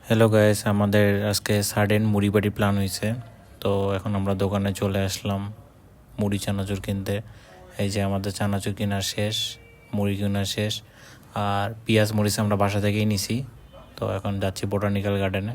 Hello guys, আমাদের আজকে sudden মুড়ি বাড়ি প্ল্যান হয়েছে। তো এখন আমরা দোকানে চলে আসলাম মুড়ি চানাচুর কিনতে। এই যে আমাদের চানাচুর কেনা শেষ, মুড়ি কেনা শেষ, আর পেঁয়াজ মরিচ আমরা বাসা থেকেই নিছি। তো এখন যাচ্ছি বোটানিক্যাল গার্ডেনে।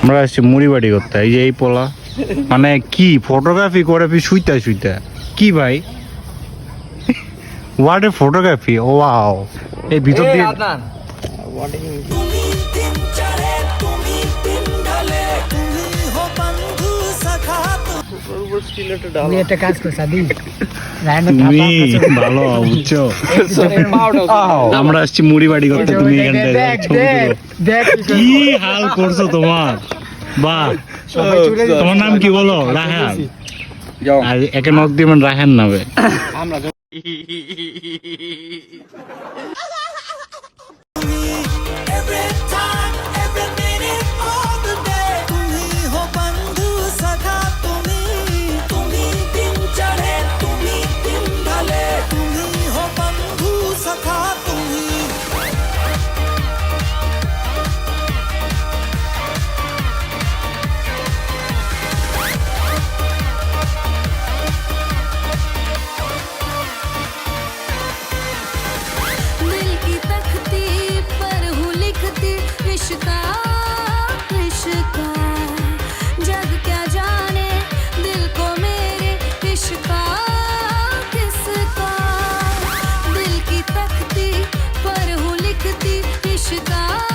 আমরা আসছি মুড়ি বাড়ি করতে। এই যে এই পোলা মানে কি ফটোগ্রাফি করে শুইতা শুইতা কি ভাই, হোয়াট এ ফটোগ্রাফি, ও ওয়াও। এই ভিতর দিয়ে ভালো বুঝছো। আমরা আসছি মুড়ি বাড়ি করতে, তুমি কি হাল করছো তোমার? বাহ, তোমার নাম কি বলো? রাহান। আর একে নক দিবেন রাহান নামে। दिल की तख्ती पर हूँ लिखती इश्क का।